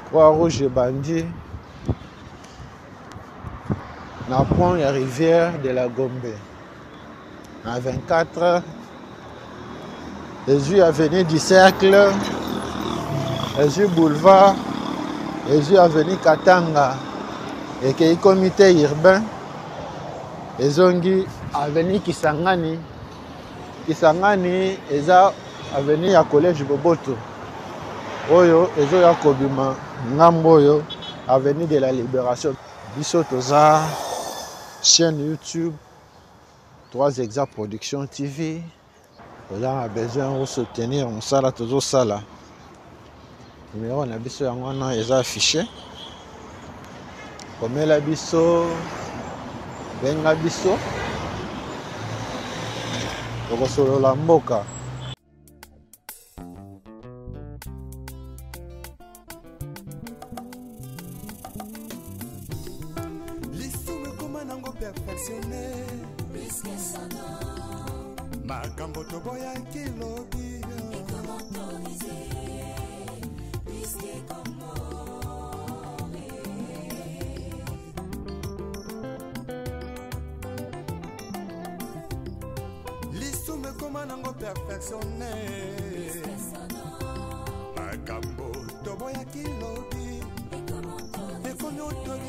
Croix-Rouge et Bandi. Na pont et rivière de la Gombe. À 24, Jésus avenue du Cercle, Jésus boulevard, Jésus avenue Katanga, et que comité urbain, Ezongi avenue Kisangani, Kisangani, Eza avenue ya collège Boboto, Oyo, Ezo ya Kobima, Ngamboyo, avenue de la Libération. Biso toza chaîne YouTube, 3 Exact Production TV. On a besoin de soutenir on sala toujours sala. Numéro na biso yango na eza affiché. Komela biso, benga biso. Tokosolo la mboka. L'histoire comment nango perfectionné. Makambo toboya kilobi. L'histoire comment nango perfectionné. Makambo toboya kilobi. Et qu'on autorise.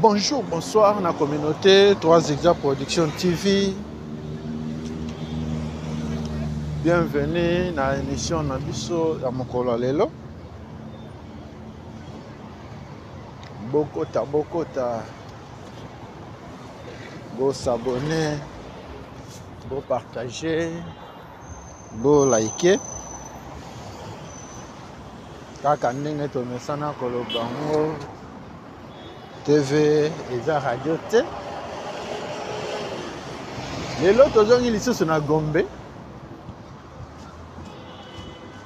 Bonjour, bonsoir na communauté 3 Exact Production TV. Bienvenue na émission na biso ya mokolo lelo. Bokota bo s'abonner, bo partager, bo liker. Kaka ndenge tomesana koloba ngo TV eza radio te. Lelo tozongi lisusu na Gombe.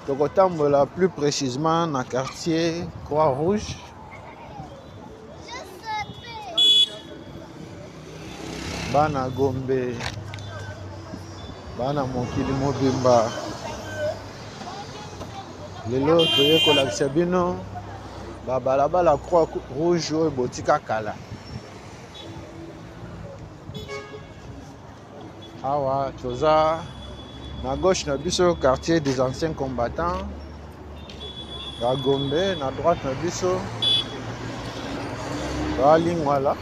Tokotambola plus précisément na quartier Croix-Rouge. Bana Gombe, bana mokili mobimba. Lelo toye kolakisa bino balabala Croix-Rouge oyo botika kala. Awa toza na gauche na biso quartier des anciens combattants ya Gombe, na droite na biso Lingwala.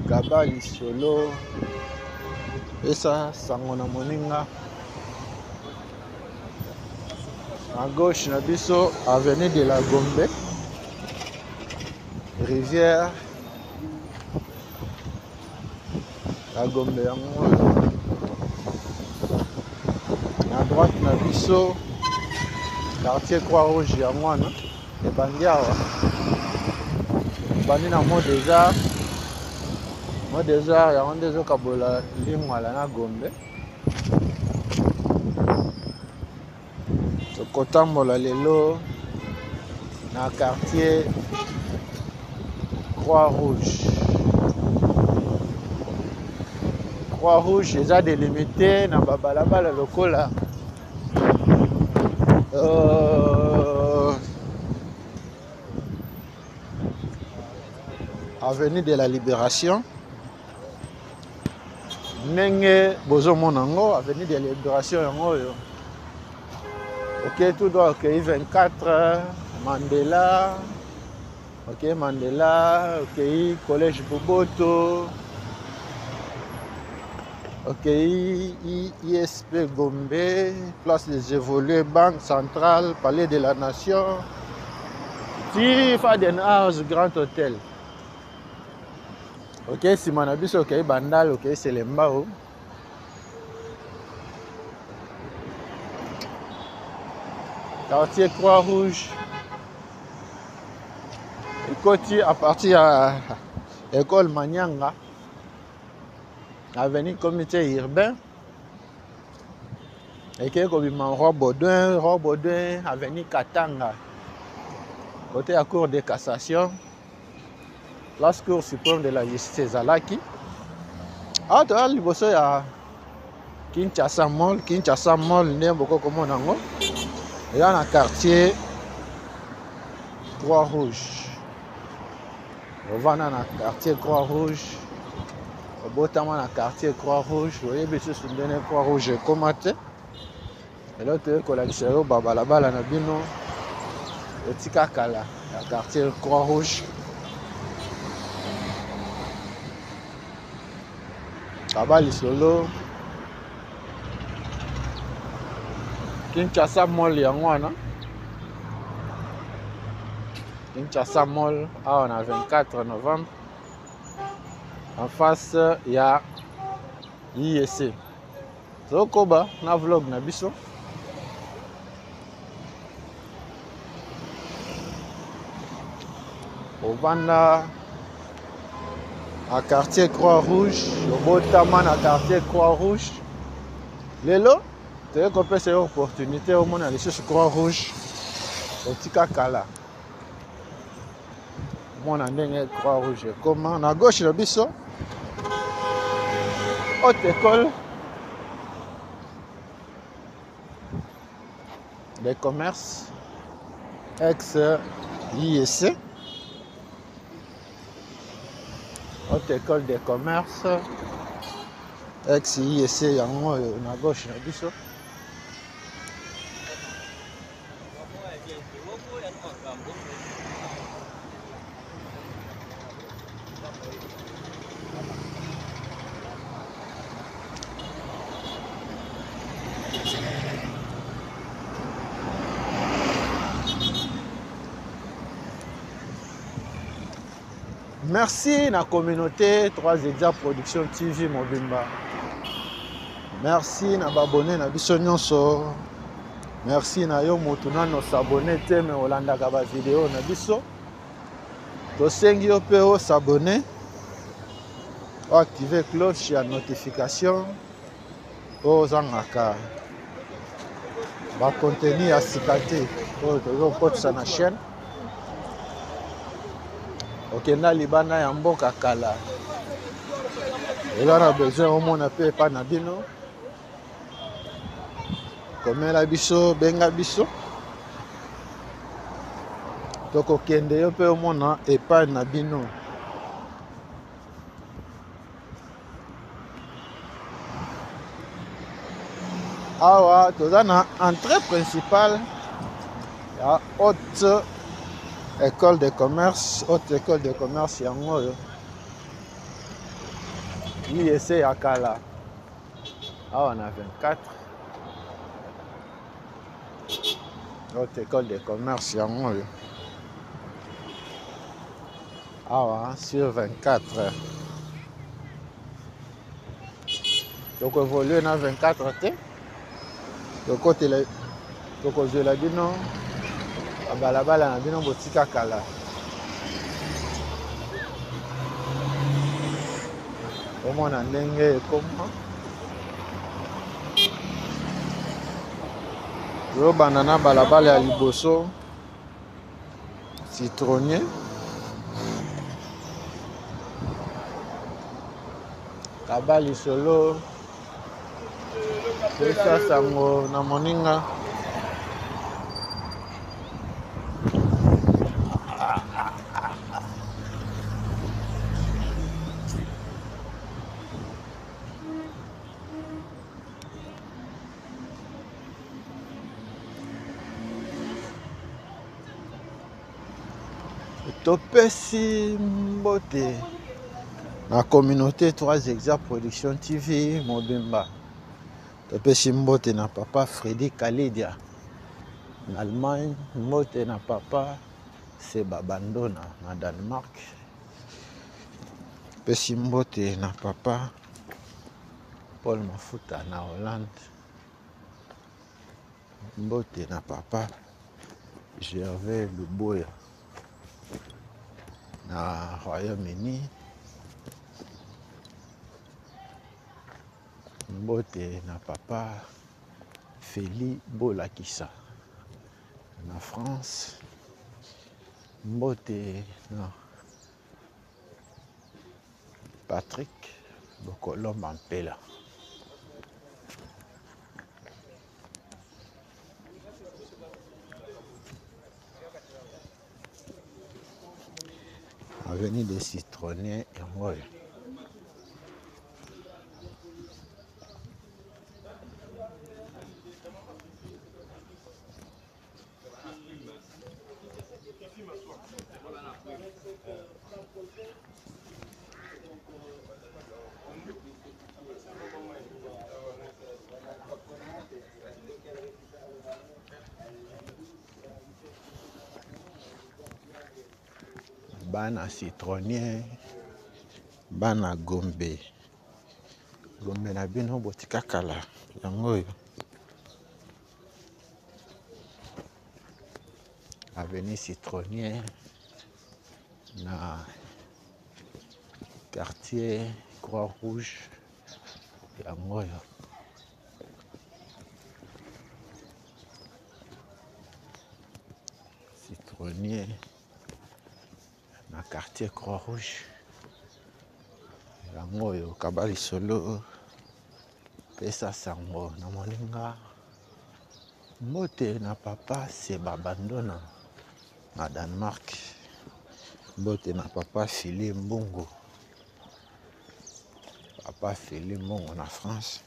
Gabali Solo esa sango na moninga. À gauche na biso avenue de la Gombe, rivière la Gombe yango. À droite na biso quartier Croix-Rouge yango wana ebandi awa. Ebandi na Mot des Arts yango nde ezokabola Lingwala na Gombe. Tokotambola lelo na quartier Croix-Rouge. Croix-Rouge eza délimité na babalabala lokola avenue de la Libération. Nenge bozo monango avenue de la Libération yango yo. Ok, tout droit, ok, 24 Mandela. Ok, Mandela, ok, collège Boboto. Ok, ISP Gombe, place des évolués, Banque Centrale, Palais de la Nation. Faden House, Grand Hôtel. Ok, Simanabis, ok, Bandal, ok, c'est l'Embao. Quartier Croix-Rouge. Et côté à partir à l'école Manyanga, avenue comité urbain. Et qui est comme Roi Baudouin, avenue Katanga. Côté à cour de cassation. la Cour suprême de la justice ezalaki. Awa toza liboso ya Kinshasa Mall nde bokokomona yango. Eza na quartier Croix-Rouge. Ovanda na quartier Croix-Rouge. Obotama na quartier Croix-Rouge. Oyebi susu ndenge Croix-Rouge ekoma te. Elo toye kolakisa yo babalabala na bino etika kala ya quartier Croix-Rouge. Kaba lisolo Kinshasa Mall yango wana. Kinshasa Mall awa na 24 novembre en face ya IEC. Tokoba na vlog na biso. Ovanda à quartier Croix-Rouge, obotama na quartier Croix-Rouge. Lelo toye kopesa yo opportunité omona lisusu Croix-Rouge otika kala. Mona ndenge Croix-Rouge ekoma na gauche na biso. Haute école de commerce ex-IEC. Haute école de commerce ex-IEC yango na gauche na biso. Merci na communauté 3 Exemples Production TV Mobimba. Merci na babone na biso nyonso. Merci na yo motu nano s'abonner te me olandaka ba vidéo na biso. Tosengi yo pe o s'abonner. O activer cloche ya notification. O zangaka ba contenu ya sikate. O tozo potsa na chaîne. Okenda libanda ya mboka kala. Eza na besoin omona pe epa na bino. Komela biso, benga biso. Tokokende yo pe omona epa na bino. Awa toza na entrée principale ya haute école de commerce, haute école de commerce yango yo. IEC ya kala. Awa na 24. Haute école de commerce yango yo. Awa sur 24. Donc évoluer na 24 te. Tokozela bino balabala na bino botika kala. Omona ndenge ekoma. Robana na balabala ya liboso citronnier. Kabali solo pesa sango na moninga. Topesi mbote na communauté 3 Exemples Production TV Mobimba. Topesi mbote na papa Freddy Kalidia en Allemagne, mbote na papa Seba Bandona na Danemark. Topesi mbote na papa Paul Mafuta na Hollande. Mbote na papa Gervais Luboya na Royaume-Uni. Mbote na papa Feli Bolakisa na France. Mbote na Patrick Bokolo Mampela. Avenue des Citronniers et Ngoy. Bana Citronnier, bana Gombe. Gombe na bino botika kala yango yo. Avenue Citronnier na quartier Croix-Rouge yango yo. Citronnier na quartier Croix-Rouge yango yo kabali solo pesa sango na moninga mbote na papa se babandona na Danemark, mbote na papa Philly Mbungu, papa Philly Mbungu na France.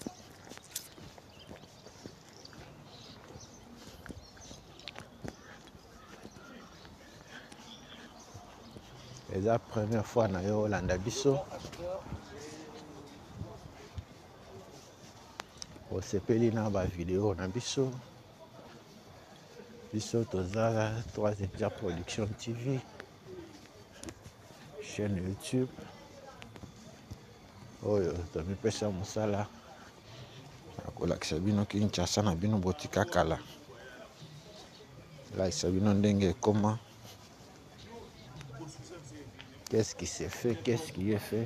C'est la première fois na yo Olanda biso. Osepeli na ba vidéo na biso. Biso toza 3e Production TV. Chaîne YouTube. Oyo tomipesa musala. Akolakisa bino Kinshasa na bino botika kala. Lakisa bino ndenge comment. Qu'est-ce qui s'est fait, qu'est-ce qui est fait.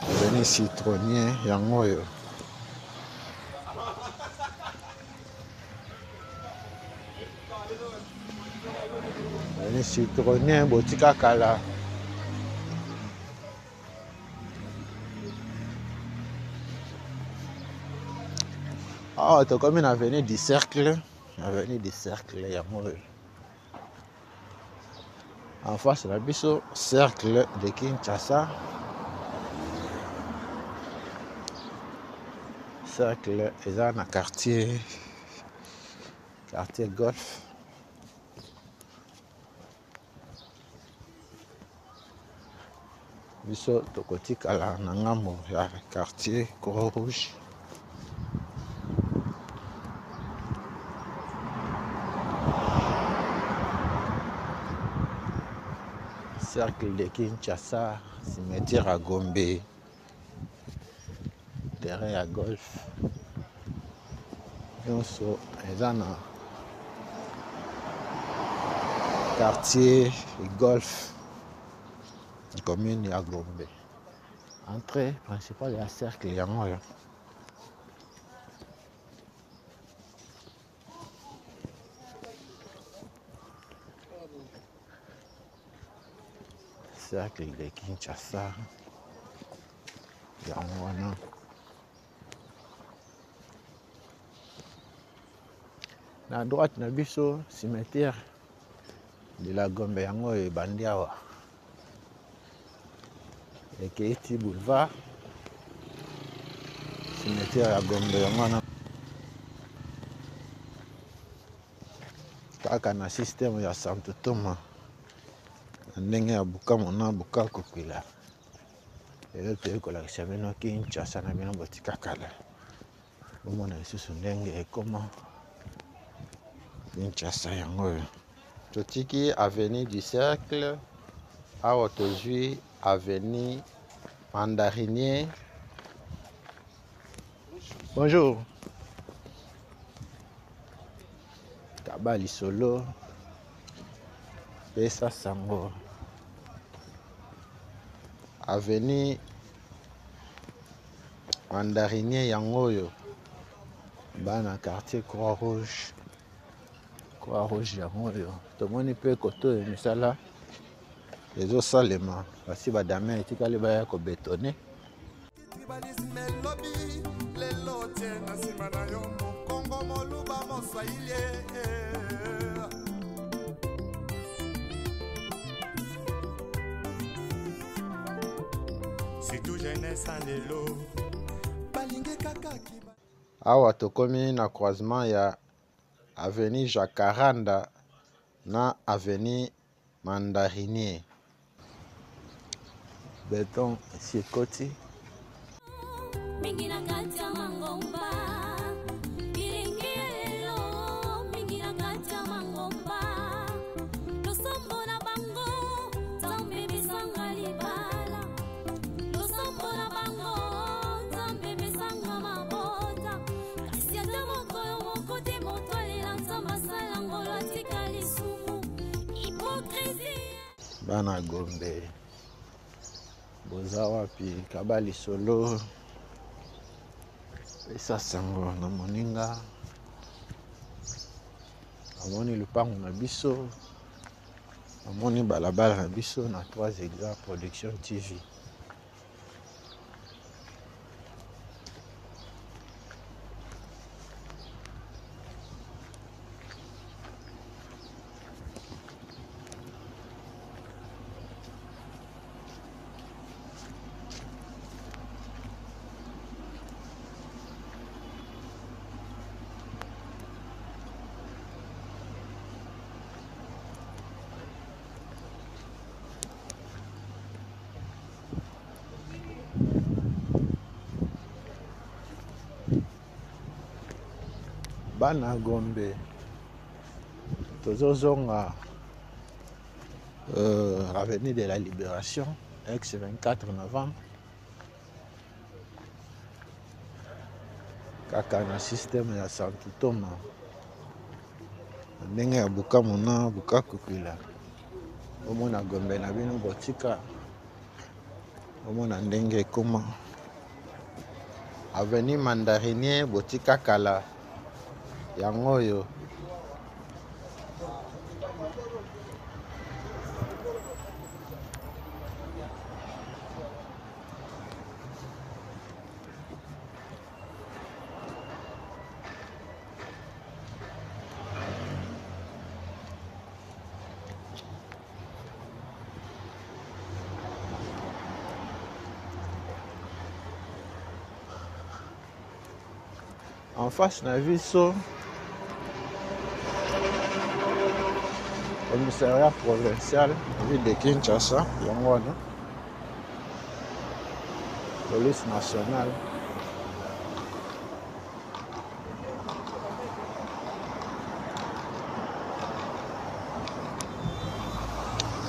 Avenue Citronnier yango yo. Avenue Citronnier botika kala. Ah, tu comme une avenue du cercle. Avenue du cercle yango yo. En face la biso cercle de Kinshasa. Cercle eza na quartier Golf. Biso tokotika la na ngambo ya quartier Croix-Rouge. Cercle de Kinshasa, cimetière à Gombe, terrain à golf. Nyonso eza na quartier golf, commune ya Gombe. Entrée principale ya cercle yango yo. Cercle de Kinshasa yango wana. Na droite na biso cimetière de la Gombe yango yo ebandi awa. Ekeiti boulevard cimetière ya Gombe yango wana. Kaka na système ya Santo Thomas. Ndenge ya Bukavu na Bukavu kopila. Lelo toyekolakisa bino Kinshasa na bino botika kala. Bomona lisusu ndenge ekoma Kinshasa yango yo. Totiki avenue du cercle. Awa tozwi avenue Mandarinier. Bonjour. Kabali solo. Pesa sango. Avenue Mandarinier yango yo. Bana quartier Croix-Rouge. Croix Rouge yango oyo tomoni mpe koto oyo misala ezosalema basi badame etikali baya kobetone. Awa tokomi na croisement ya avenue Jacaranda na avenue Mandarinier. Béton Sikoti. Bana Gombe boza wapi kabali solo pesa sango na moninga amoni lupango na biso amoni balabala na biso na 3 Hectares Production TV. Bana Gombe tozozonga avenue de la Libération ex 24 novembre kaka na système ya Santutoma ndenge ya Bukavu na Bukakukila omona Gombe na bino botika omona ndenge ekoma avenue Mandarinier botika kala yango oyo en face na biso commissariat provincial ville de Kinshasa yango wana police nationale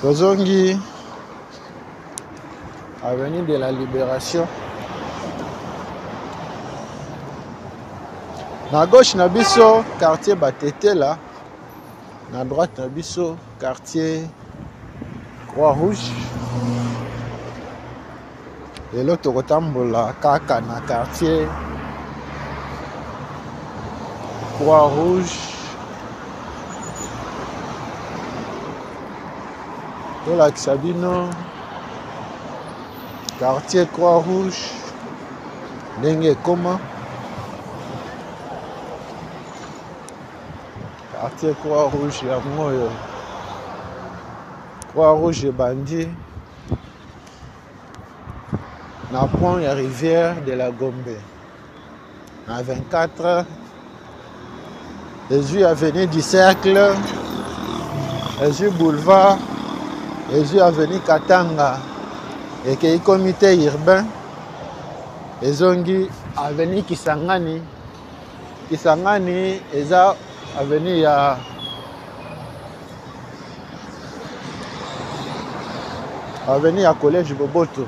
tozongi avenue de la Libération. Na gauche na biso quartier Batete là, na droite na biso quartier Croix-Rouge. Et l'autre kotambola kaka na quartier Croix-Rouge. Tola Sabino quartier Croix-Rouge. Ndenge koma quartier Croix-Rouge ya moyo Croix-Rouge bandi na pont ya rivière de la Gombe na 24 Jésus avenue du Cercle, Jésus boulevard, Jésus avenue Katanga et que comité urbain ezongi avenue Kisangani eza avenue ya collège Boboto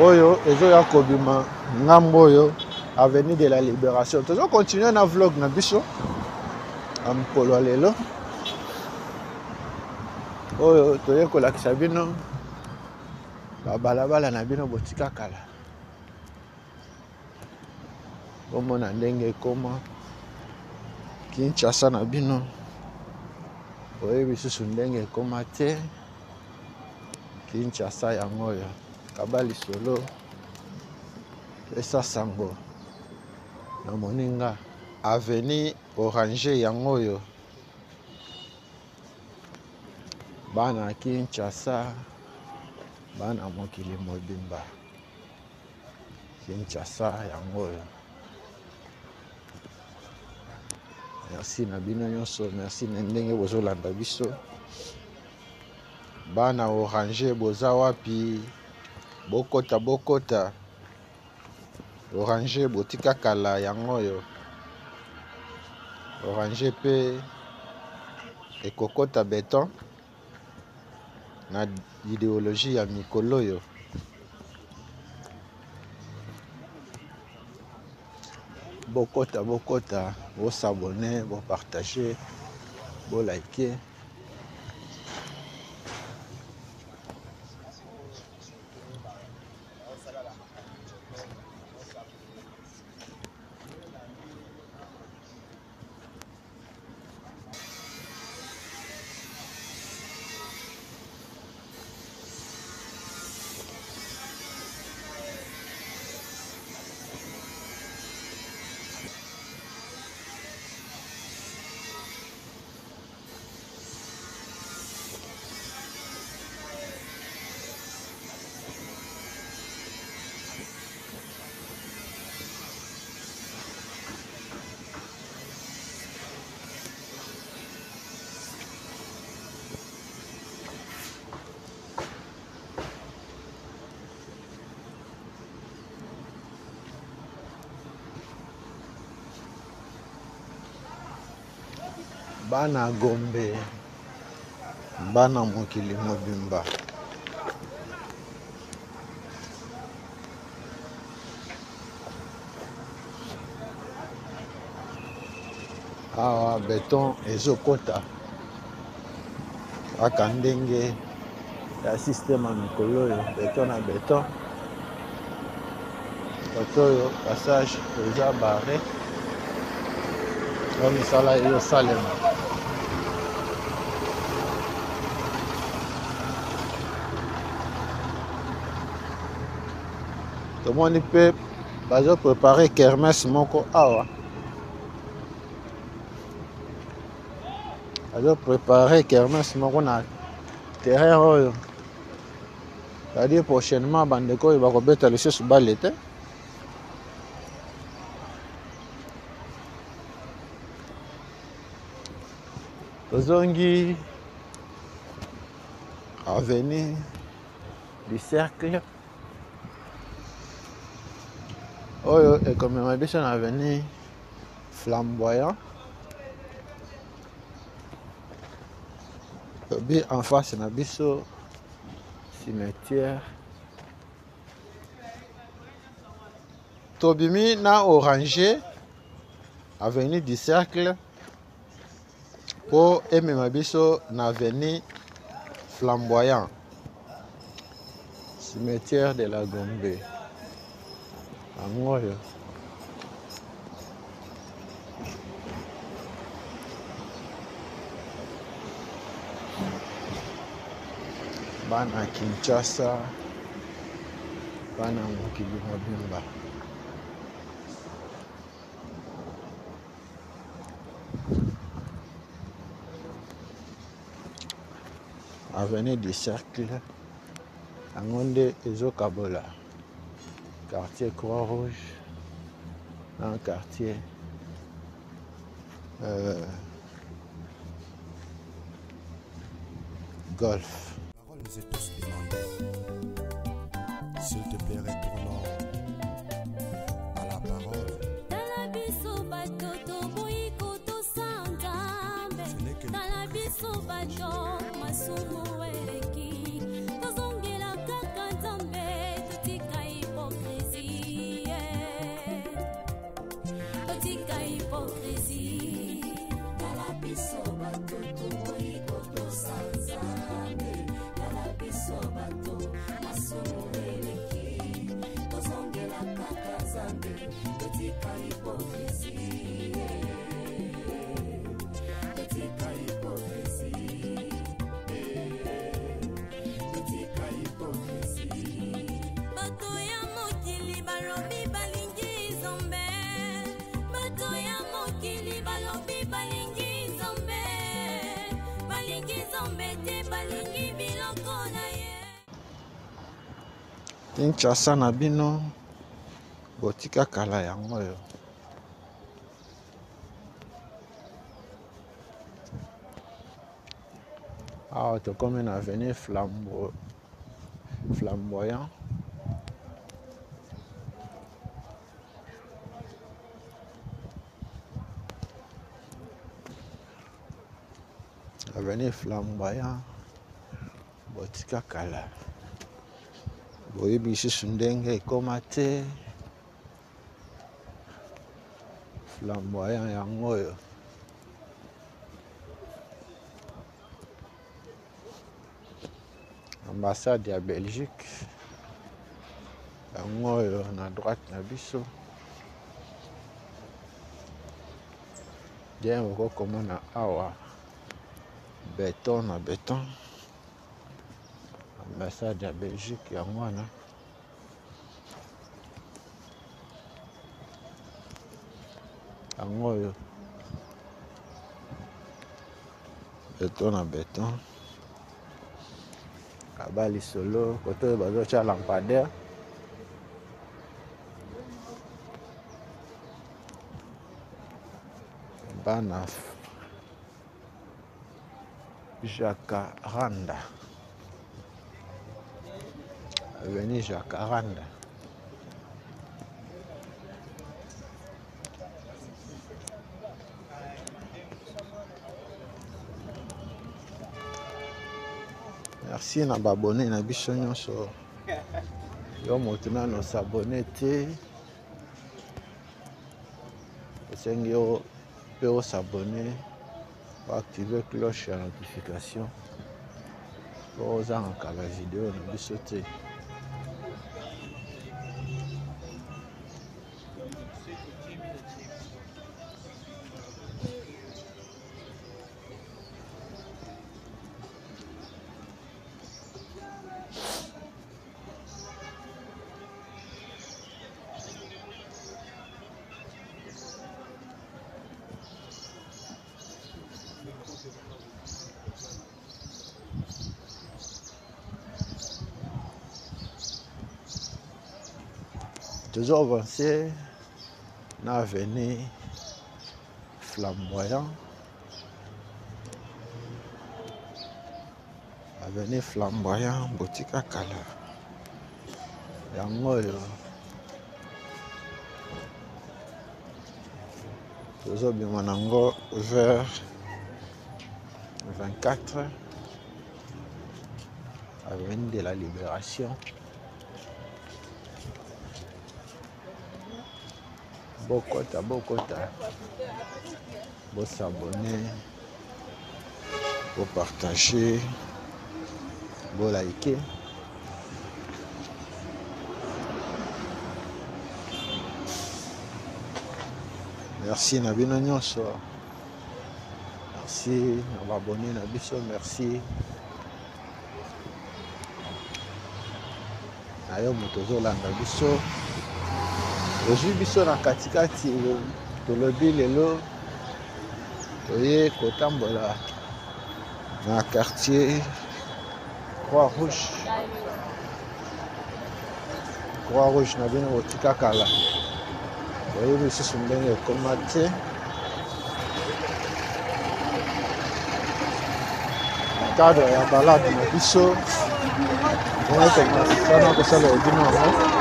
oyo ezoya kobima ngambo oyo avenue de la Libération. Tozo continuer na vlog na biso amkolo lelo oyo toye kolakisa bino balabala na bino botika kala omona ndenge ekoma Kinshasa na bino oyebi susu ndenge ekoma te Kinshasa yango oyo kaba lisolo esa sango na moninga avenue Oranger yango oyo bana Kinshasa bana mokili mobimba Kinshasa yango oyo. Merci na bino nyonso, merci na ndenge bozolanda biso. Bana Oranger boza wapi? Bokota. Oranger botika kala yango oyo. Oranger pe ekokota beton na idéologie ya mikolo oyo. Bokota, vous s'abonner, vous partager, vous liker. Bana Gombe, bana mokili mobimba. Awa beton ezokota aka ndenge ya système ya mikolo oyo beton na beton. Oyo passage eza barré. On misala yo salema. Comment on peut préparer kermesse moko awa. Alors préparer kermesse moko na terrain oyo. C'est-à-dire prochainement bandeko ba kobeta le sous balete. Ozongi avenue du cercle. Oyo et comme ma biso na avenue flamboyant. Bi en face na biso cimetière. Tobimi na Oranger avenue du cercle. Pour aimer ma biso na avenue flamboyant. Cimetière de la Gombe. Angoyo. Bana Kinshasa, bana mokili mobimba. Avenue du Cercle, Angonde Ezokabola, quartier Croix-Rouge, un quartier Golf. Les tous demandés. S'il te plaît, retournons à la parole. Hypocrisie. Kinshasa na bino botika kala yango yo. Awa tokomi na avenue Flamboyant. Avenue Flamboyant botika kala. Boyebi lisusu ndenge ekoma te. Flamboyant yango oyo. Ambassade ya Belgique. Yango oyo na droite na biso. Bien okokomona awa béton na béton. Ambassade ya Belgique yango wana. Yango oyo béton na béton. Abali solo kote oyo bazotia lampadaire. Bana Jacaranda. Avenue Jacaranda. Merci na babone na biso nyonso. Yo moto nano s'abonner te. Esengi yo pe o s'abonner. Pour activer cloche ya notification. Pour ozanga la vidéo na biso te. Toujours avancé dans l'avenue Flamboyant. Avenue Flamboyant, Botika Kala. Yango yo. Toujours bien manango vers 24. Avenue de la Libération. Bokota, bon s'abonner, bon partager, bon liker. Merci na bino nyonso. Merci na babone na biso, merci. Na yo moto zolanda biso. Aujourd'hui biso na katikati tolobi lelo toye kotambola na quartier Croix-Rouge na bino botika kala toye bisusu ndenge ekoma te cadre ya balade na biso ndenge tomasana kosala edimo yango.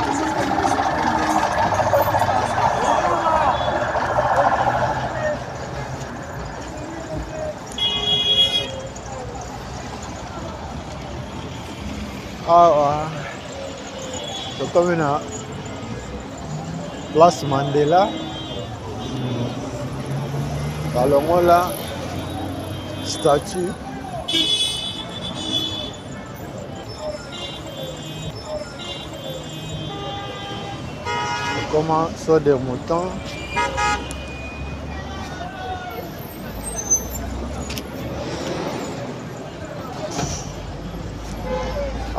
Awa tokomi na Place Mandela balongola statue comment sont des moutons.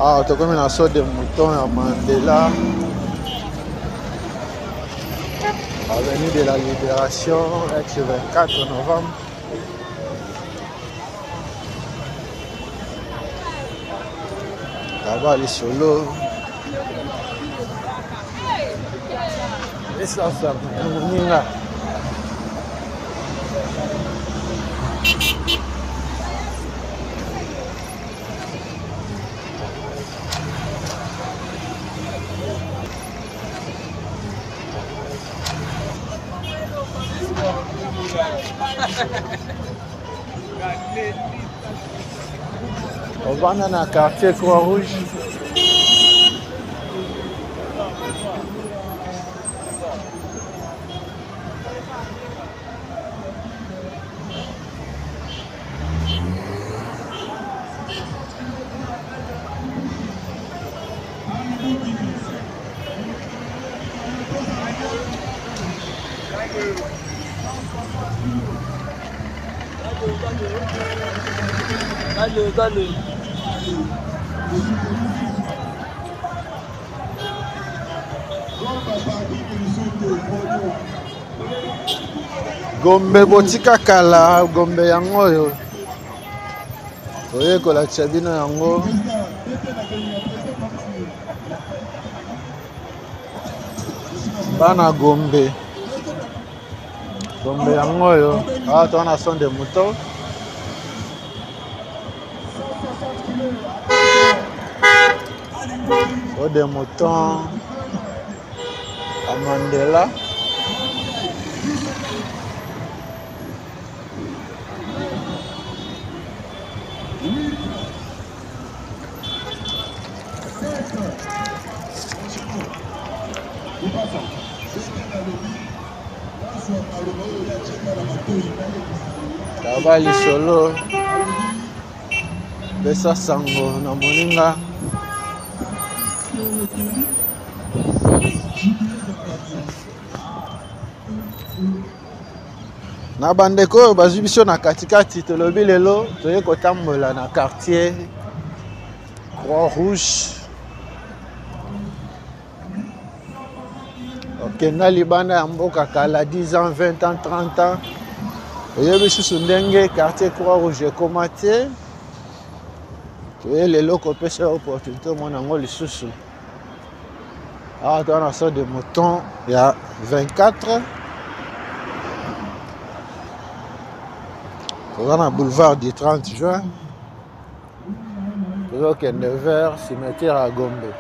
Ah, tokomi na saut de mouton à Mandela. Avenue de la Libération, ex-24 novembre. Kaba lisolo. Et ça, moninga. On va dans le quartier Croix-Rouge. Gombe botika kala, gombe yango yo. Oye kola tchabino yango. Bana gombe. Gombe yango yo. Ah, tu as son de moutons. Oh, des moutons. À Mandela. Kaba lisolo. Besa sango na moninga. Na bandeko bazwi biso na katikati tolobi lelo toye kotambola na quartier Croix-Rouge. Okenda libanda ya mboka kala 10 ans, 20 ans, 30 ans. Oyebi susu ndenge quartier Croix-Rouge ekoma te. Toye lelo kopesa opportunité mona ngo lisusu. Ah, dans la sorte de mouton, il y a 24. Dans le boulevard du 30 juin. Donc, 9h, cimetière à Gombe.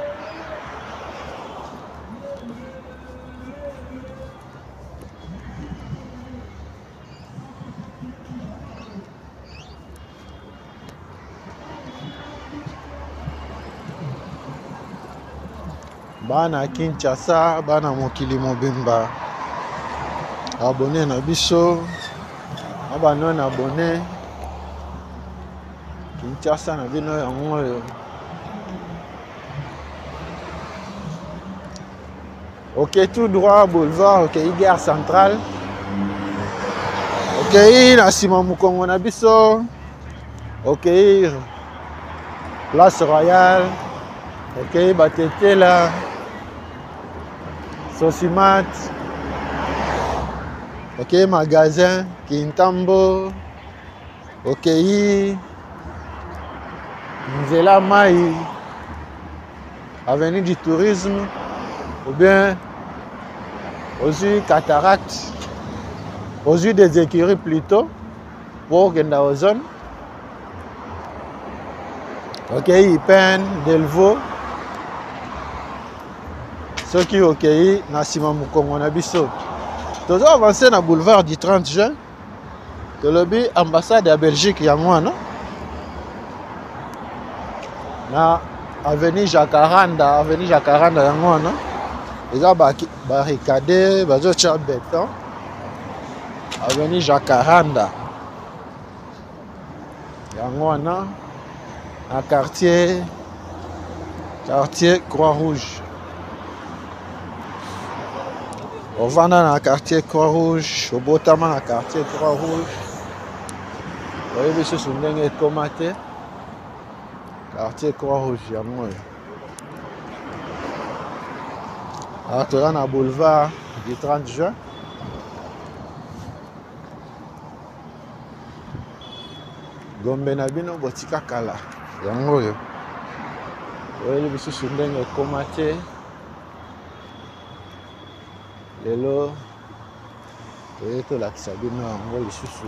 Bana Kinshasa, bana mokili mobimba. Abonné na biso. Abano na abonné. Kinshasa na bino yango yo. Ok, tout droit boulevard, ok, gare centrale. Ok, na sima mukongo na biso. Ok, place royale. Ok, batete là. Sosimat. Ok, magasin Kintambo. Ok, Nzela Mai. Avenue du tourisme. Ou bien aussi cataracte. Aussi des écuries plutôt. Pour Genda Ozone. Ok, Ipen, Delvaux. Ceux qui ok, Nassima Mukongo na biso. Nous avons avancé dans le boulevard du 30 juin. Le lobby ambassade de Belgique yango na avenue Jacaranda yango na. Ils ont barricadé, bazo tia béton. Avenue Jacaranda yango na quartier Croix-Rouge. On va dans le quartier Croix-Rouge, au Botama dans le quartier Croix-Rouge. Vous voyez, monsieur Sundeng est commenté. Quartier Croix-Rouge, il y a moi. Alors, tu es dans le boulevard du 30 juin. Gombe na bino botika kala. Yango yo. oyeli lisusu ndenge ekoma te lelo toye tolakisa bino yango lisusu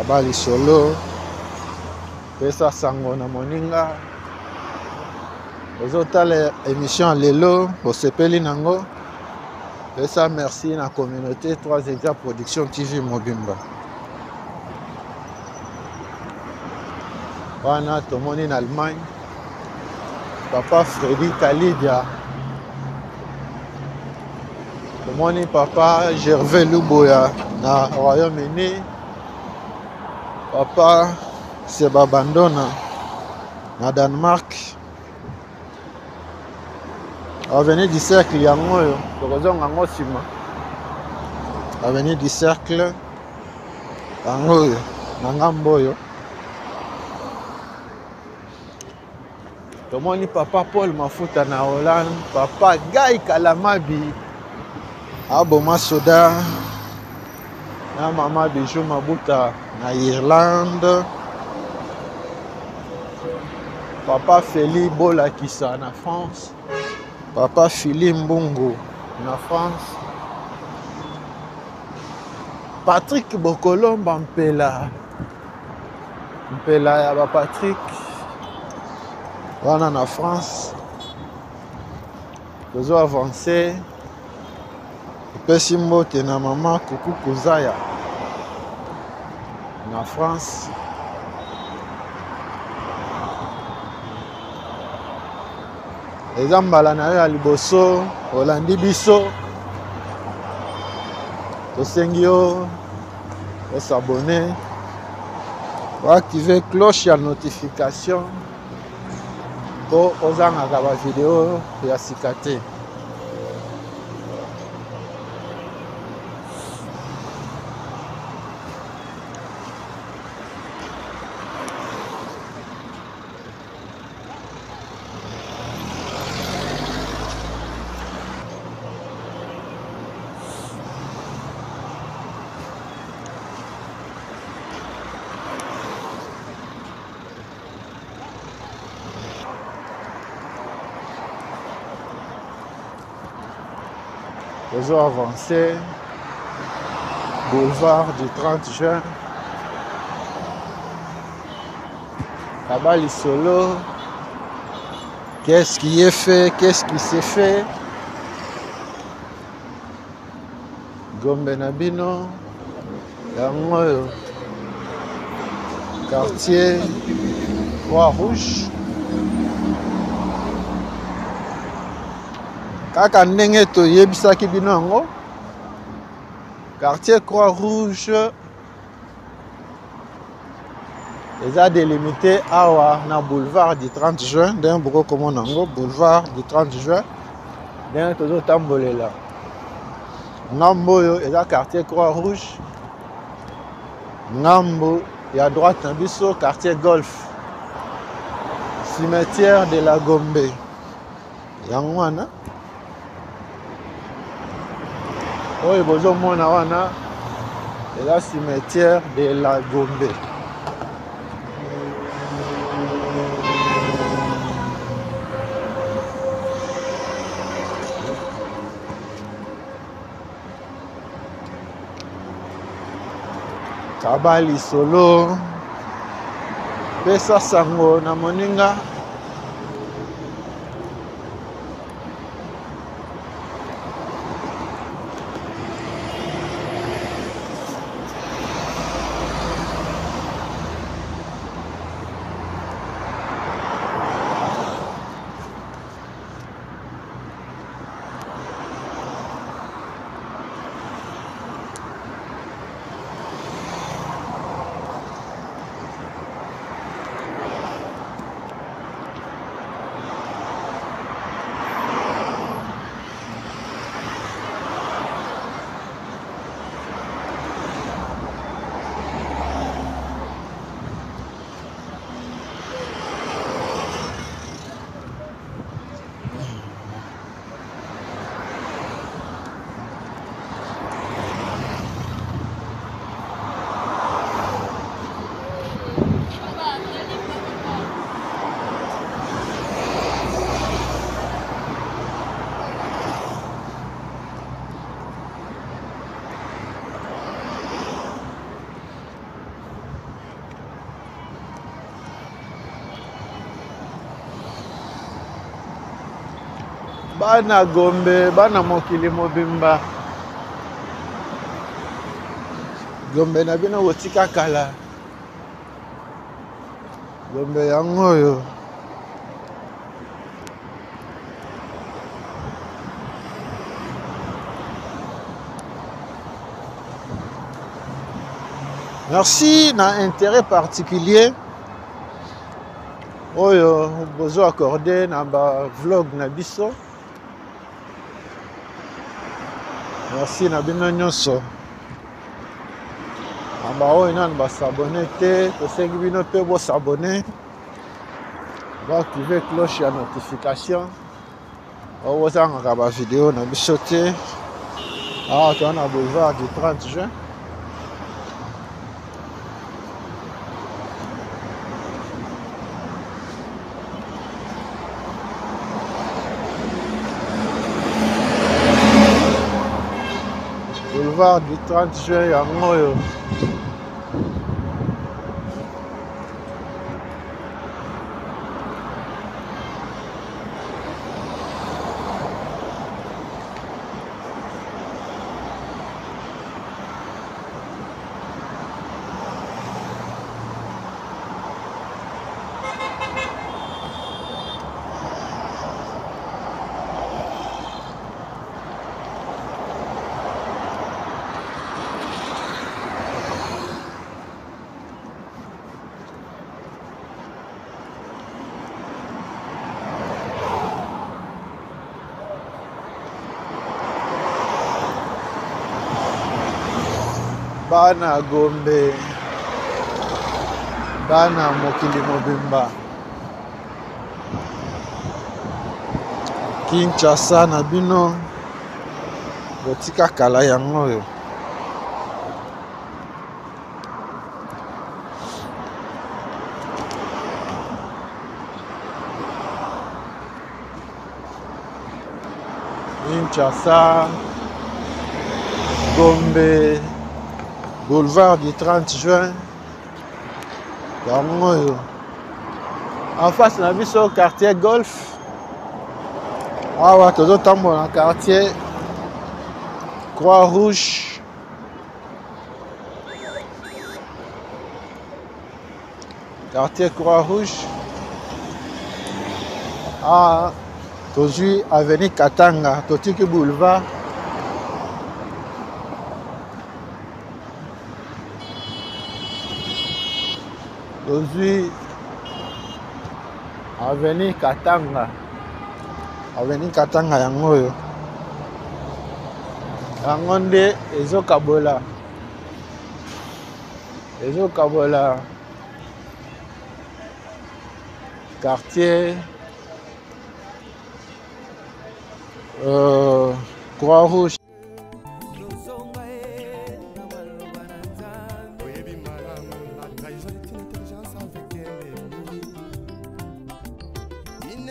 aba lisolo pesa sango na moninga ozotala émission lelo osepeli nango pesa merci na communauté 3 Hectares Production TV Mobimba wana tomoni na Allemagne papa Freddy Kalidia tomoni papa Gervais Luboya na Royaume-Uni papa Seba Bandona na Danemark Avenue du Cercle yango oyo tokozonga yango nsima Avenue du Cercle yango oyo na ngambo oyo tomoni papa Paul Mafuta na Hollande papa Guy Kalamabi aboma soda na mama Bijou Mabuta na Irlande papa Feli Bolakisa na France papa Philippe Mbungu na France Patrick Bokolomba mpela ya ba Patrick wana na France tozo avancer epesi mbote na mama Kuku Kuzaya na France eza mbala na yo ya liboso olandi biso tosengi yo osabone oactive cloche ya notification po ozangaka bavideo ya sika te Toujours avancé, boulevard du 30 juin, Kabali Solo, qu'est-ce qui est fait, qu'est-ce qui s'est fait, Gombe Nabino, Yangoyo, quartier Croix-Rouge. Kaka ndenge toyebisaki bino yango quartier Croix-Rouge eza délimité awa na boulevard du 30 juin ndenge bokokomona yango boulevard du 30 juin ndenge tozotambolela ngambo oyo eza quartier Croix-Rouge ngambo ya droite na biso quartier Golf cimetière de la Gombe yango wana oyo bozomona wana eza cimetière de la Gombe Kabali Solo pesa sango na moninga Bana Gombe, bana mokili mobimba. Gombe na bino botika kala. Gombe yango yo. Merci na intérêt particulier. Oyo bozo accordé na ba vlog na biso. Merci na bino nyonso. Amba oyo nani ba s'abonner te, tosengi bino pe bo s'abonner. Va activer cloche ya notification. Oyo zanga ba vidéo na biso te. Ah, on a boulevard du 30 juin. Boulevard du 30 juin yango yo. Bana Gombe, bana mokili mobimba. Kinshasa na bino botika kala yango yo. Kinshasa, Gombe, boulevard du 30 juin. En face, on a vu ce quartier Golf. Ah ouais, tout autant dans le quartier Croix-Rouge. Quartier Croix-Rouge. Ah, aujourd'hui, avenue Katanga, Totiki Boulevard. Aujourd'hui, avenue Katanga. Avenue Katanga yango yo. Yango nde ezokabola. Ezokabola. Quartier Croix-Rouge.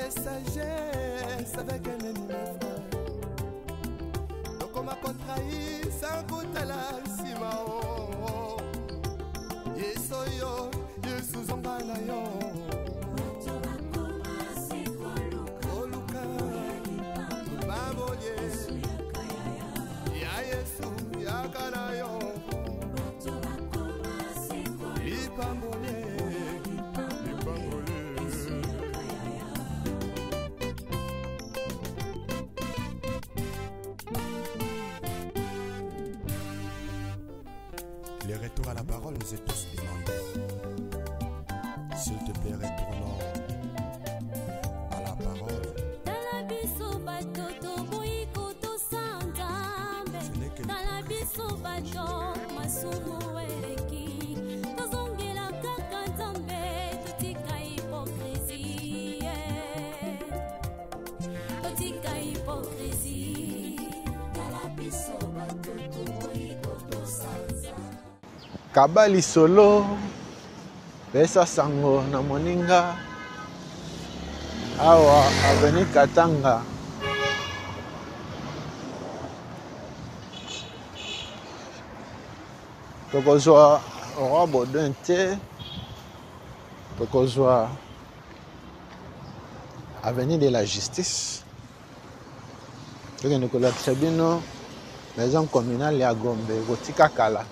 Sagesse avec un ennemi frère. Donc on m'a contrahi sans goûter la simao. Yesoyo, Yesuzongana yo. Oluka, Baboye, Ya Yesu, Yakana yo. Ipambole. Le retour à la parole nous est tous demandé. S'il te plaît, retournons à la parole. Ce n'est que Kabali solo pesa sango na moninga awa avenue Katanga. Tokozwa Roi Baudouin te, tokozwa avenue de la Justice, tokende kolakisa bino maison communale ya Gombe kotika kala.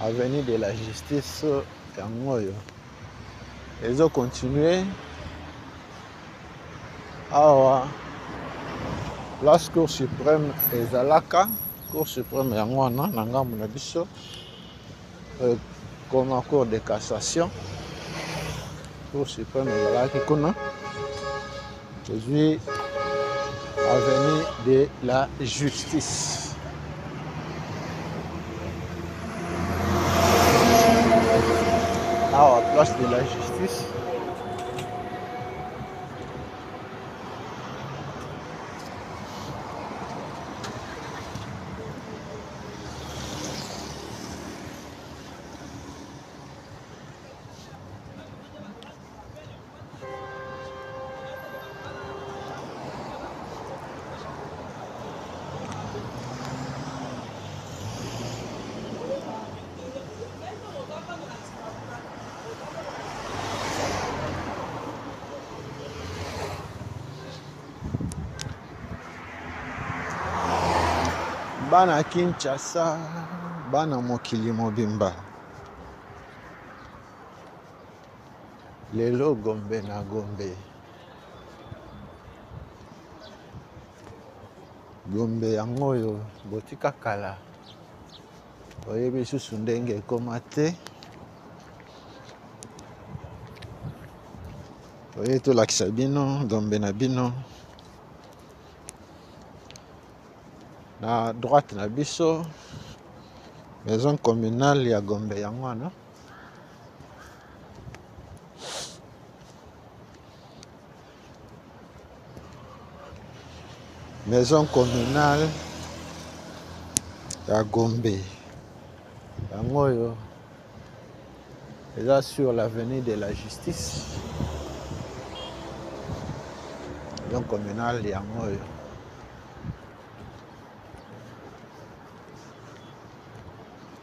Avenue de la Justice yango oyo ezo continuer awa place Cour suprême ezalaka Cour suprême yango wana na ngambo na biso comme Cour de cassation Cour suprême ezalaki kuna aujourd'hui avenue de la Justice. Awa place de la Justice. Bana Kinshasa, bana mokili mobimba. Lelo Gombe na Gombe. Gombe yango oyo botika kala. Oyebi susu ndenge ekoma te. Oye tolakisa bino Gombe na bino. Na droite na biso maison communale ya Gombe yango wana. Maison communale ya Gombe yango oyo eza sur l'avenue de la Justice. Maison communale yango oyo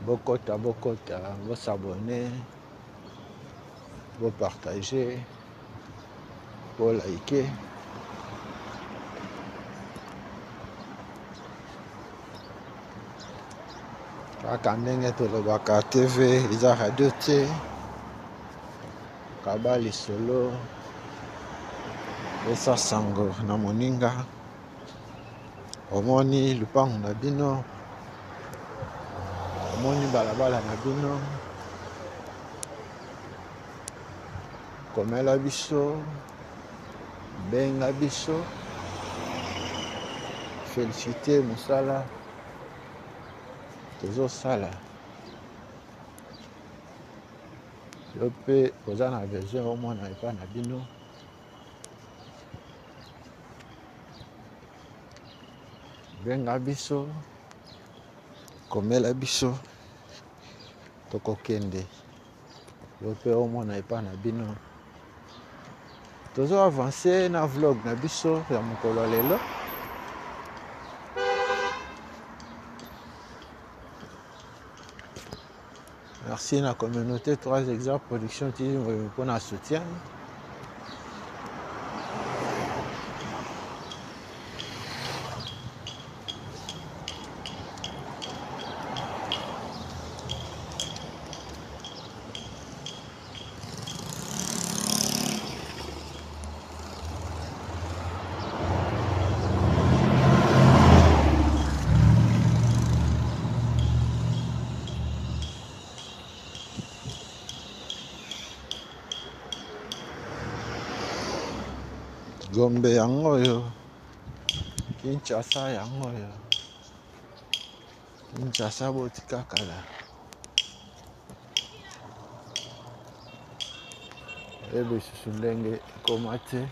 bokota, vous s'abonner, vous partager, vous liker. Kaka ndenge tolobaka TV eza radio te kabali solo esa sango na moninga omoni lupango na bino omoni balabala na bino komela biso benga biso féliciter mosala tozo sala yo pe oza na besoin omona epa na bino benga biso komela biso tokokende yo pe omona epa na bino tozo avancer na vlog na biso ya mokolo lelo. Merci à la communauté 3 exemples production pour notre soutien. Gombe yango yo, Kinshasa yango yo, Kinshasa botika kala. Ebe susu ndenge ekoma te.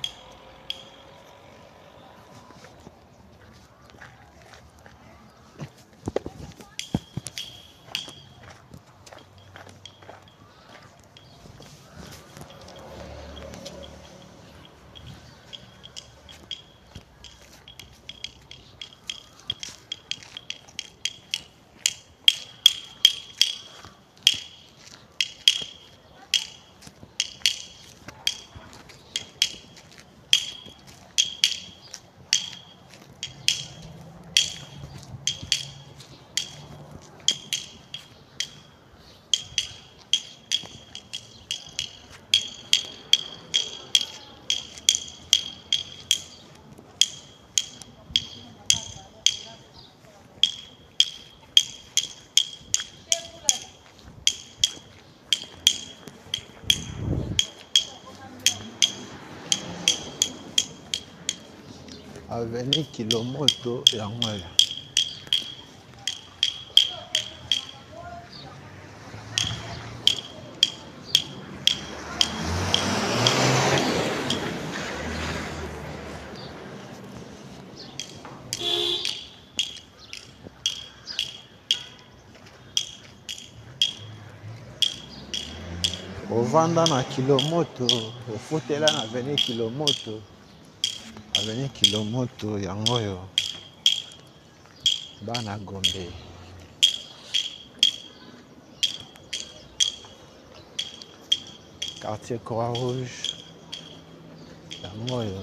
Avenue Kilomoto yango ya. Ovanda na Kilomoto, ofutela na Avenue Kilomoto. Avenue Kilomoto yango yo. Bana Gombe. Quartier Croix-Rouge. Yango yo.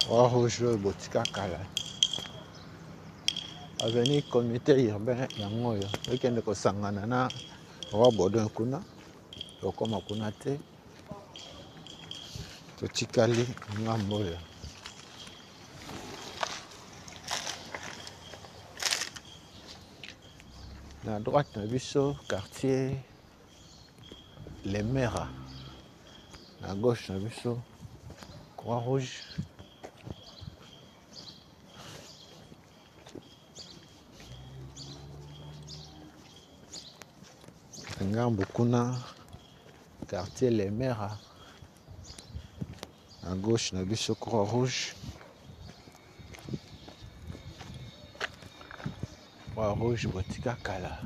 Croix-Rouge botika kala. Avenue comité urbain yango yo. Ekende kosangana na Roi Baudouin kuna. Okoma kuna te. Totikali ngambo yo. À droite, na biso quartier Les Meras. À gauche, na biso Croix-Rouge. Ngambo kuna quartier Les Meras. À gauche, na biso Croix-Rouge. Croix-Rouge botika kala.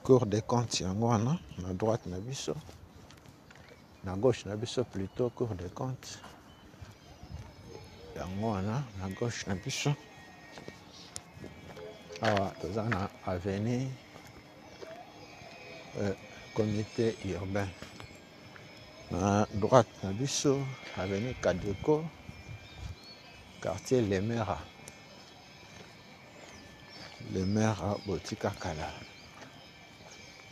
Cour des comptes yango wana na droite na biso. Na gauche na biso plutôt Cour des comptes. Yango wana na gauche na biso. Awa toza na avenue comité urbain. Na droite na biso avenue Kadeko, quartier Les Meras. Les Meras botika kala.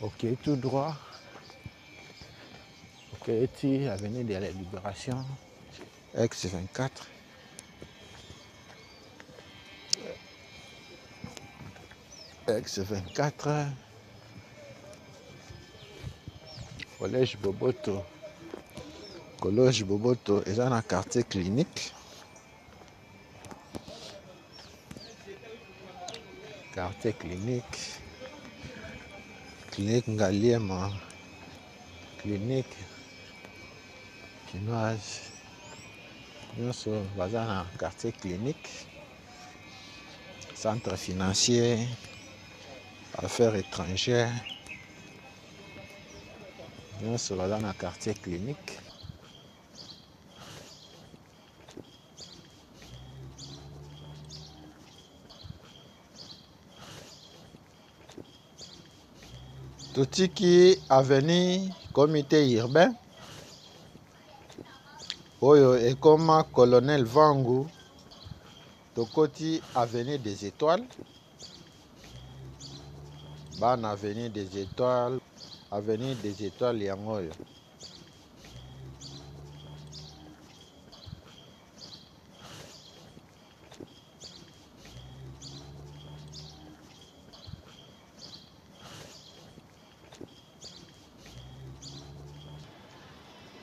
Ok, tout droit. Ok, ici avenue de la Libération, X24. X24. Collège Boboto. Collège Boboto est dans un quartier clinique. Quartier clinique. Clinique Ngaliema. Clinique chinoise. Nous sommes dans un quartier clinique. Centre financier. Affaires étrangères. Nous sommes dans un quartier clinique. Totiki avenue comité urbain. Oyo ekoma colonel Vangu. Tokoti avenue des étoiles. Ban avenue des étoiles. Avenue des étoiles yango yo.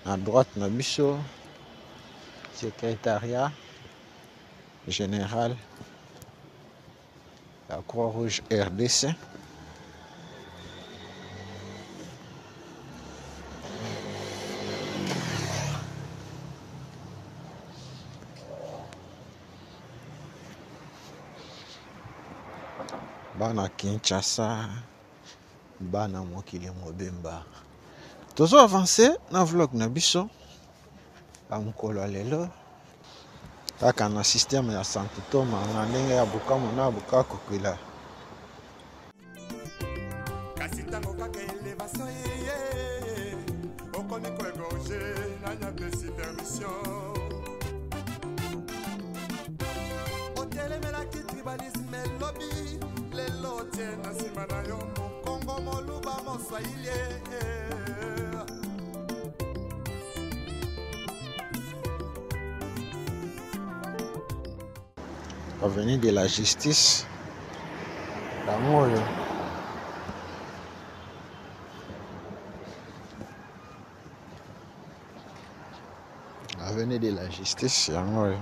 À droite na biso secrétariat général la Croix-Rouge RDC. Bana Kinshasa, bana mokili mobimba. Tozo avancer na vlog na biso. A mokolo lelo. Kaka na système ya Santo Toma na ndenge ya Bukavu na Bukavu kwila. kasi ntango kaka elevation ye okoni koegorge nanya pesi permission otelemelaki tribalisme lobi lelo tie na nsima na yo mokongo moluba moswahili avenue de la Justice. Yango oyo. Avenue de la Justice, yango oyo.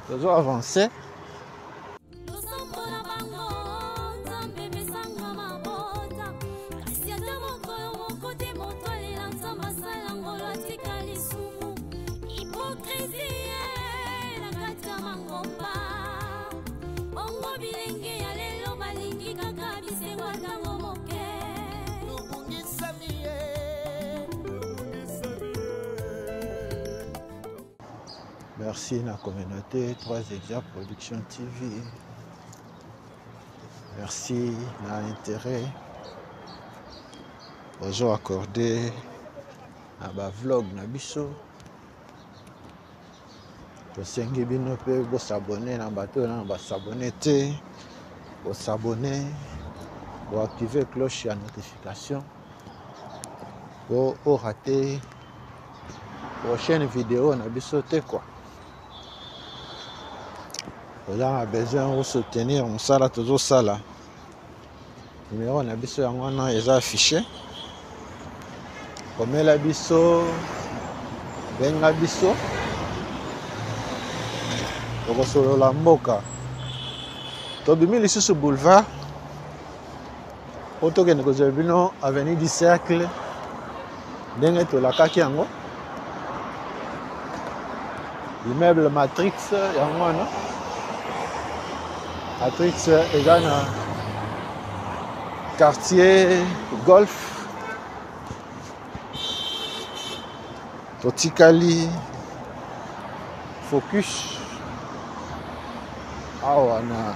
Nous avons avancé. Merci la communauté 3 Exia Production TV. Merci l'intérêt aux accordé à ma vlog na biso. Tosengi bino pe bo s'abonner na bateau na ba s'abonner te, bo s'abonner, bo activer cloche à notification. Bo rater prochaine vidéo na biso te quoi. On a besoin de soutenir mon sala toujours ça là. Numéro na biso yango wana eza affiché. Comme la biso benga biso. Toko solo la mboka. Tobimi lisusu boulevard. Oto ke neko bino avenue du Cercle. Ndenge to la kaki yango. Immeuble Matrix yango wana. Matrix est dans le quartier Golf, Totikali, Focus, Awana,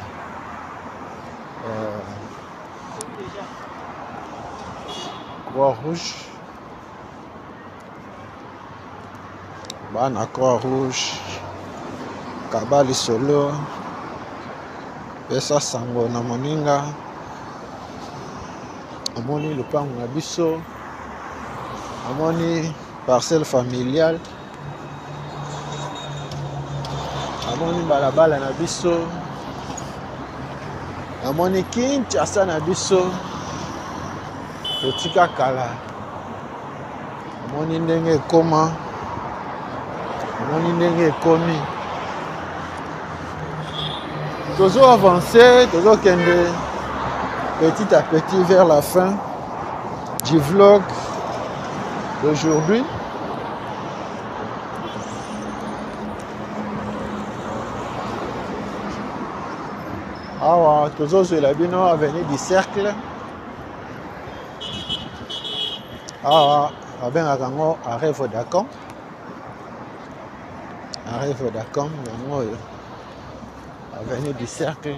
Croix-Rouge, Bana Croix-Rouge, Kabali Solo. Pesa sango na moninga amoni lupango na biso amoni parcelle familiale amoni balabala na biso amoni Kinshasa na biso totika kala amoni ndenge ekoma amoni ndenge ekomi. Toujours avancé, toujours kende petit à petit vers la fin du vlog d'aujourd'hui. Ah, toujours sur la bino avenue du Cercle. Ah, ben akango arrêve d'accord. Arrêve d'accord, avenue du Cercle.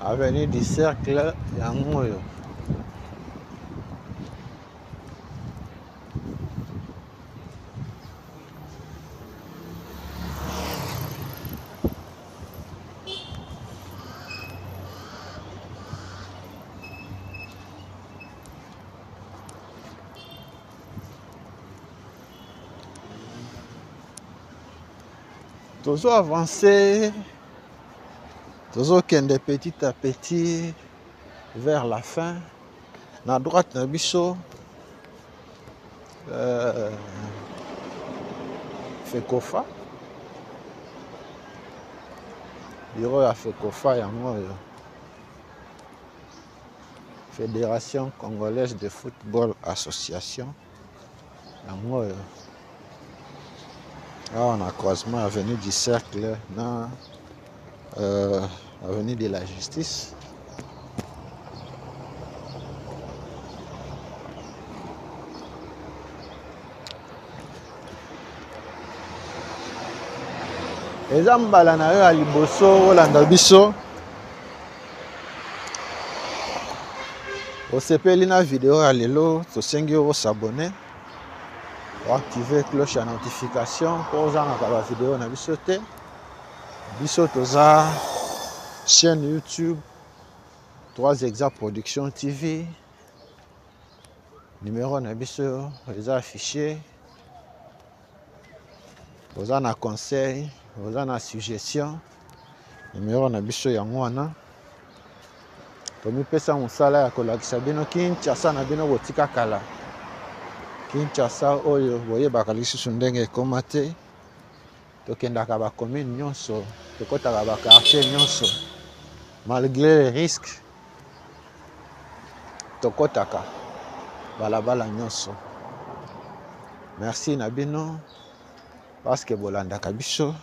Avenue du Cercle, yango oyo. Toujours avancé, toujours kende petit à petit vers la fin. À droite, na biso Fekofa. Bureau à Fekofa yango oyo. Fédération Congolaise de Football Association. Yango oyo. Là on a croisement avenue du Cercle na avenue de la Justice. Eza mbala na yo ya liboso olanda biso osepeli na video ya lelo tosengi yo s'abonner activer cloche ya notification pour ozangaka ba video na biso te. Biso toza chaîne YouTube 3 Exa Production TV. Numéro na biso eza affiché. Oza na conseil, oza na suggestion. Numéro na biso yango wana. Tomipesa mosala ya kolakisa bino Kinshasa na bino botika kala. Kinshasa oyo boyebaka lisusu ndenge ekoma te. Tokendaka ba commune nyonso, tokotaka ba quartier nyonso. Malgré les risques, tokotaka balabala nyonso. Merci na bino parce que bolandaka biso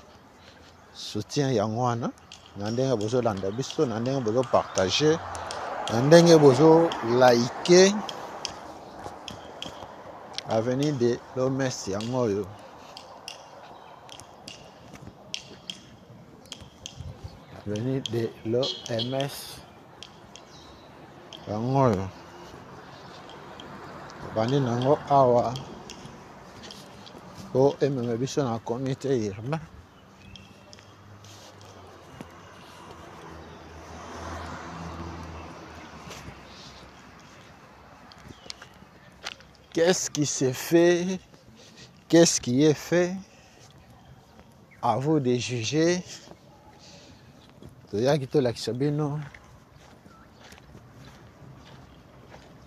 soutien yango wana. Na ndenge bozo landa biso, na ndenge bozo partager, na ndenge bozo liker. Avenue de l'OMS yango oyo. Avenue de l'OMS yango oyo. Bandi nango awa po ememe biso na comité urbain. Qu'est-ce qui s'est fait? Qu'est-ce qui est fait? À vous de juger. Toyaki tolakisa bino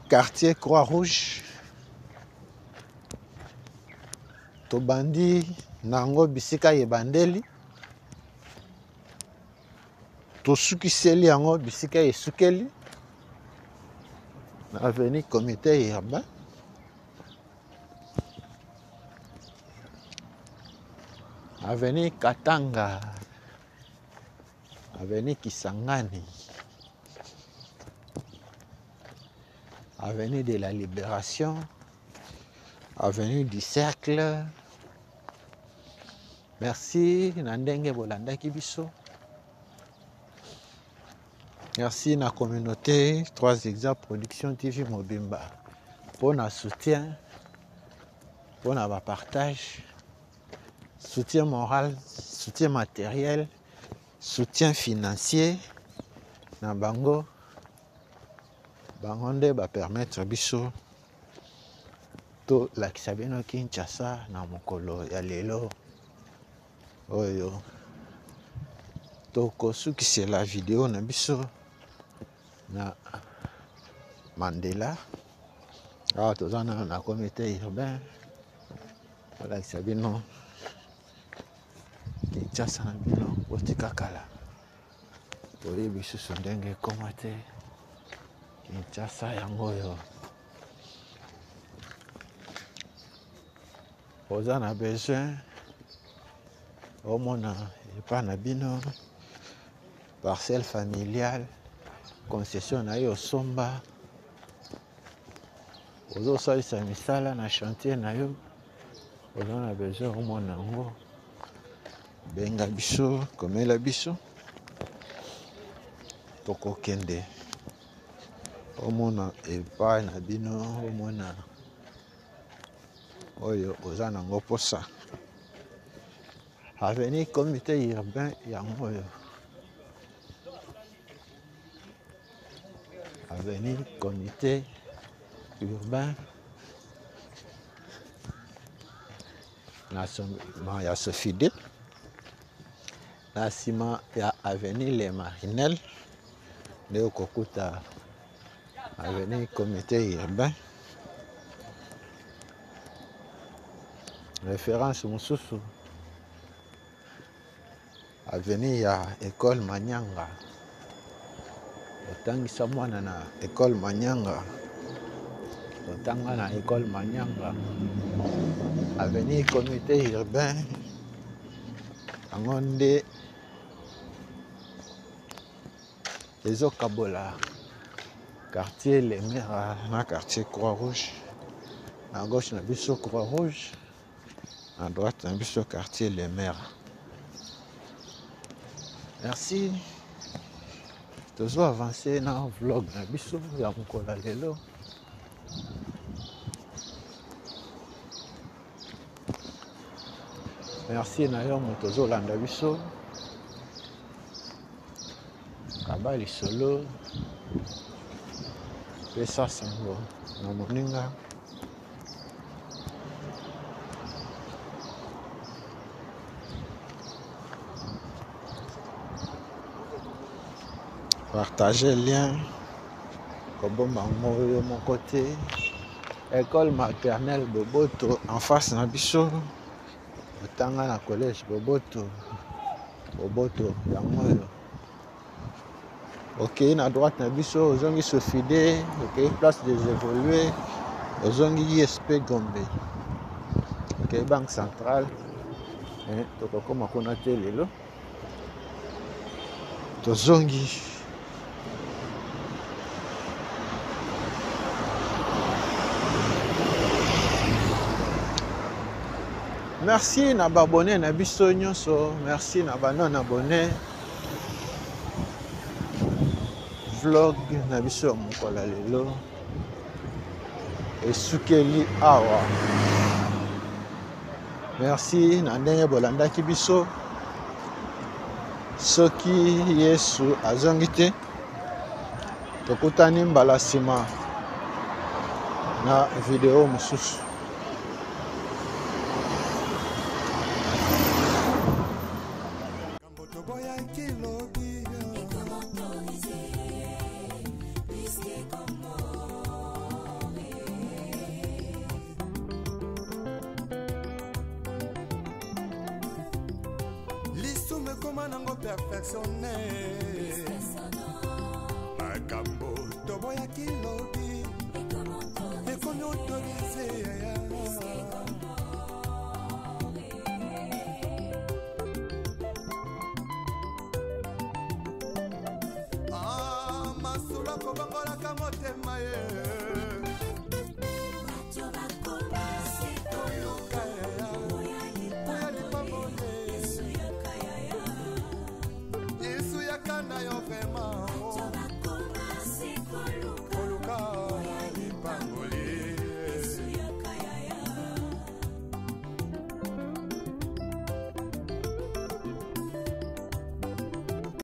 quartier Croix-Rouge. Tobandi nango bisika yebandeli. Tosukiseli yango bisika esukeli. Na avenue comité urbain. Avenue Katanga, Avenue Kisangani, Avenue de la Libération, Avenue du Cercle. Merci Nandenge Bolanda Kibiso. Merci na communauté 3 Exa Production TV Mobimba pour na soutien, pour na partage. Soutien moral, soutien matériel, soutien financier. Na bango nde ba permettre biso to lakisa bino Kinshasa na mokolo ya lelo oyo to kosukisa la vidéo na biso na Mandela. Awa tozana na comité urbain lakisa bino Kinshasa na bino botika kala. Oyebi susu ndenge ekoma te. Kinshasa yango yo. Oza na besoin omona epa na bino parcelle familiale concession na yo somba. Ozo salisa misala na chantier na yo. Oza na besoin omona ngo. Benga biso, komela biso. Toko kende. Omona epa na bino, omona oyo oza nango posa. Avenue comité urbain yango oyo. Avenue comité urbain. Na ya Sofide. Na sima ya Avenue Les Marinelles. Nde kokuta Avenue comité urbain. Référence mususu. Avenue ya école Manyanga. Otangisa mwana na école Manyanga. Otanga na école Manyanga. Avenue comité urbain. Angonde ezo kabola quartier Les Mers na quartier Croix-Rouge. À gauche na biso Croix-Rouge, à droite na biso quartier Les Mers. Merci. Tozo avancer na vlog na biso ya mokolo lelo. Merci na yo moto zo landa biso. Kabali solo. Pesa sango na moninga. Partagez le lien. Kobomba ngoyo mon côté. École maternelle Boboto en face na biso. Otanga na collège Boboto. Boboto ya ngoyo. Ok, na droite na biso ozongi Sofide, ok, place des évolués. Ozongi ISP Gombe. Ok, banque centrale. Tokokoma kona te lelo. Tozongi. Merci na abonné na biso nyonso, merci na non abonné. Vlog na biso mokolo lelo. Esukeli awa. Merci na ndenge bolandaki biso. Soki Yesu azongi te. Tokutani mbala sima na video mosusu. Lisume koma nango perfectionné. Makambo toboya kilobi. Ekomi autorisé. Ah, masula kobangola kamotema ye. Na yo